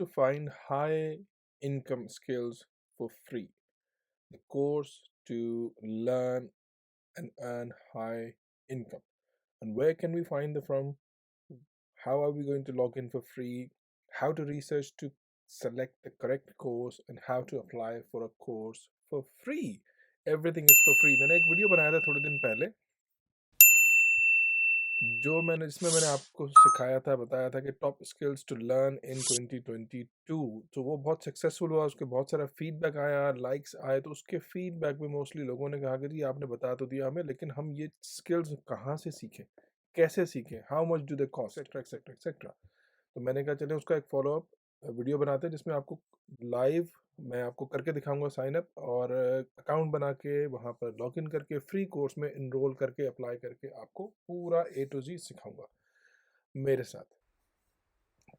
to find high income skills for free, the course to learn and earn high income. And where can we find the from? How are we going to log in for free? How to research to select the correct course and how to apply for a course for free. Everything is for free. मैंने एक video बनाया था थोड़े दिन पहले जिसमें मैंने आपको सिखाया था, बताया था कि top skills to learn in 2022। तो वो बहुत सक्सेसफुल हुआ, उसके बहुत सारा फीडबैक आया, लाइक्स आए। तो उसके फीडबैक में मोस्टली लोगों ने कहा कि जी आपने बता तो दिया हमें, लेकिन हम ये स्किल्स कहाँ से सीखें, कैसे सीखें, how much do they cost, etcetera etcetera etcetera. तो मैंने कहा चले उसका एक फॉलोअप वीडियो बनाते हैं जिसमें आपको लाइव मैं आपको करके दिखाऊंगा साइन अप, और अकाउंट बना के वहाँ पर लॉगिन करके फ्री कोर्स में इनरोल करके अप्लाई करके आपको पूरा A to Z सिखाऊंगा मेरे साथ।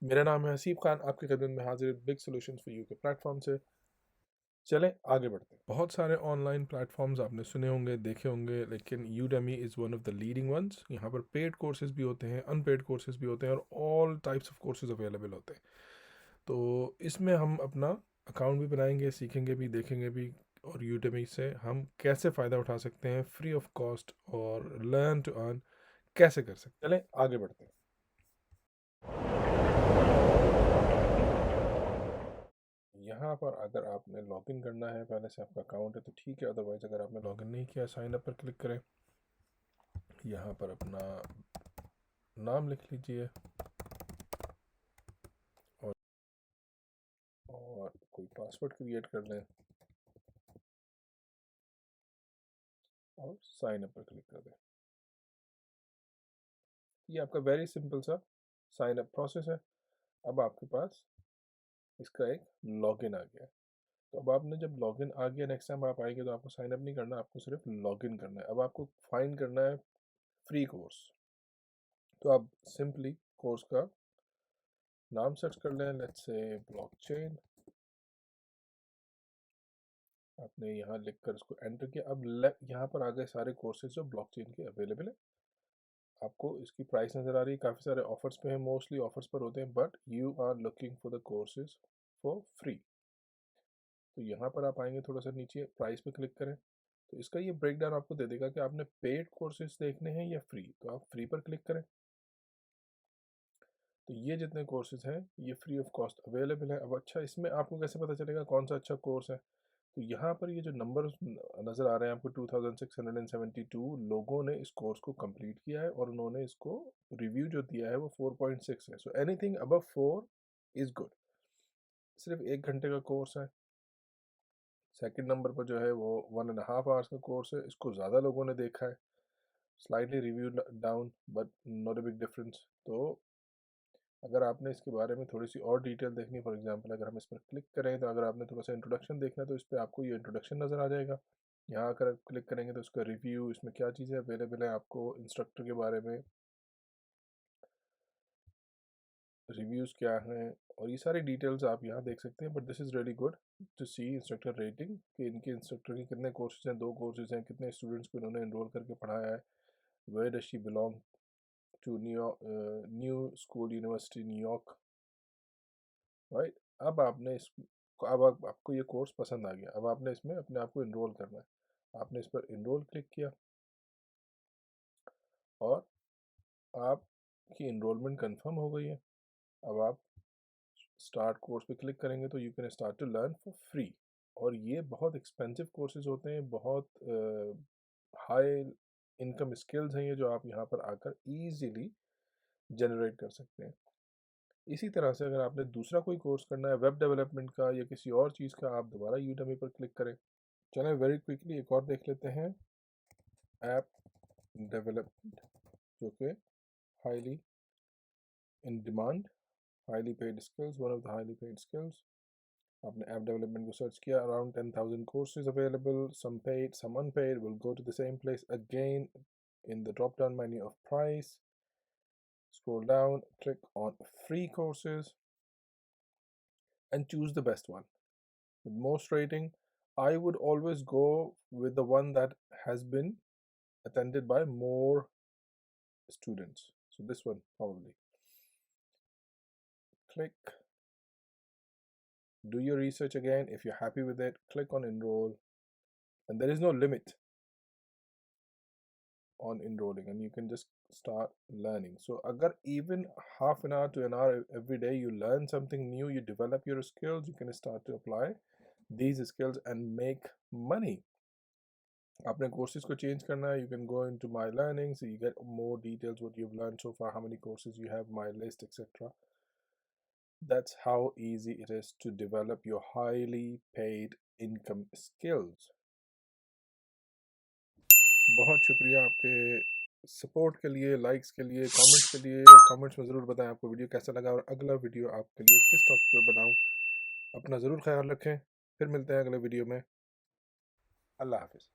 मेरा नाम है हसीब खान, आपके खिदमत में हाजिर बिग सॉल्यूशंस फॉर यू के प्लेटफॉर्म से। चलें आगे बढ़ते हैं। बहुत सारे ऑनलाइन प्लेटफॉर्म्स आपने सुने होंगे, देखे होंगे, लेकिन Udemy is one of the leading ones. यहाँ पर पेड कोर्सेज भी होते हैं, अनपेड कोर्सेज भी होते हैं, और all types of courses available होते हैं। तो इसमें हम अपना अकाउंट भी बनाएंगे, सीखेंगे भी, देखेंगे भी, और यूडेमी से हम कैसे फ़ायदा उठा सकते हैं फ्री ऑफ कॉस्ट, और लर्न टू अर्न कैसे कर सकते हैं। चलें आगे बढ़ते हैं। यहाँ पर अगर आपने लॉगिन करना है, पहले से आपका अकाउंट है तो ठीक है, अदरवाइज़ अगर आपने लॉगिन नहीं किया, साइन अप पर क्लिक करें। यहाँ पर अपना नाम लिख लीजिए और कोई पासवर्ड क्रिएट कर लें और साइन अप पर क्लिक कर दें। ये आपका वेरी सिंपल सा साइन अप प्रोसेस है। अब आपके पास इसका एक लॉगिन आ गया है। तो अब आपने जब लॉगिन आ गया, नेक्स्ट टाइम आप आएंगे तो आपको साइन अप नहीं करना, आपको सिर्फ लॉगिन करना है। अब आपको फाइंड करना है फ्री कोर्स। तो आप सिंपली कोर्स का नाम सर्च कर लें, लेट्स से ब्लॉकचेन। आपने यहाँ लिख कर उसको एंटर किया। अब यहाँ पर आ गए सारे कोर्सेज जो ब्लॉकचेन के अवेलेबल है। आपको इसकी प्राइस नज़र आ रही है, काफ़ी सारे ऑफर्स पे हैं, मोस्टली ऑफर्स पर होते हैं, but you are looking for the courses for free. तो यहाँ पर आप आएंगे, थोड़ा सा नीचे प्राइस पे क्लिक करें, तो इसका ये ब्रेक डाउन आपको दे देगा कि आपने पेड कोर्सेज देखने हैं या फ्री। तो आप फ्री पर क्लिक करें, तो ये जितने कोर्सेज हैं ये फ्री ऑफ कॉस्ट अवेलेबल है। अब अच्छा, इसमें आपको कैसे पता चलेगा कौन सा अच्छा कोर्स है? तो यहाँ पर ये जो नंबर नज़र आ रहे हैं आपको, 2672 लोगों ने इस कोर्स को कंप्लीट किया है, और उन्होंने इसको रिव्यू जो दिया है वो 4.6 है। So anything above 4 is good. सिर्फ 1 घंटे का कोर्स है। सेकंड नंबर पर जो है वो 1.5 आवर्स का कोर्स है, इसको ज़्यादा लोगों ने देखा है। Slightly review down but not a big difference. तो अगर आपने इसके बारे में थोड़ी सी और डिटेल देखनी है, फॉर एग्जांपल अगर हम इस पर क्लिक करें, तो अगर आपने थोड़ा सा इंट्रोडक्शन देखना है तो इस पर आपको ये इंट्रोडक्शन नज़र आ जाएगा। यहाँ अगर आप क्लिक करेंगे तो इसका रिव्यू, इसमें क्या चीज़ें अवेलेबल है, आपको इंस्ट्रक्टर के बारे में रिव्यूज़ क्या हैं, और ये सारी डिटेल्स आप यहाँ देख सकते हैं। But this is really good to see instructor rating, कि इनके इंस्ट्रक्टर के कितने कोर्सेज हैं, 2 कोर्सेज हैं, कितने स्टूडेंट्स को इन्होंने एनरोल करके पढ़ाया है, where does she belong to New School University New York, right. अब आपने इस अब आपको ये कोर्स पसंद आ गया, अब आपने इसमें अपने आप को इनरोल करना है। आपने इस पर इनरोल क्लिक किया और आपकी इनरोलमेंट कंफर्म हो गई है। अब आप स्टार्ट कोर्स पे क्लिक करेंगे तो you can start to learn for free. और ये बहुत एक्सपेंसिव कोर्सेज होते हैं, बहुत हाई इनकम स्किल्स हैं ये, जो आप यहाँ पर आकर ईजीली जनरेट कर सकते हैं। इसी तरह से अगर आपने दूसरा कोई कोर्स करना है वेब डेवलपमेंट का या किसी और चीज़ का, आप दोबारा यूडेमी पर क्लिक करें। चलें वेरी क्विकली एक और देख लेते हैं, ऐप डेवलपमेंट, जो कि highly in demand, highly paid skills, one of the highly paid skills. आपने ऐप डेवलपमेंट को सर्च किया, around 10,000 courses available, some paid, some unpaid, will go to the same place again in the drop down menu of price. Scroll down, click on free courses and choose the best one. With most rating, I would always go with the one that has been attended by more students. So this one probably. Click do your research again. If you're happy with it, click on enroll, and there is no limit on enrolling, and you can just start learning. So agar even half an hour to an hour every day you learn something new, you develop your skills, you can start to apply these skills and make money. आपने courses को change करना है, you can go into my learning, so you get more details what you've learned so far, how many courses you have, my list, etc. That's how easy it is to develop your highly paid income skills. बहुत शुक्रिया आपके support के लिए, likes के लिए, comments के लिए। Comments में ज़रूर बताएं आपको वीडियो कैसा लगा और अगला वीडियो आपके लिए किस टॉपिक पर बनाऊं। अपना ज़रूर ख्याल रखें, फिर मिलते हैं अगले वीडियो में। अल्लाह हाफिज़।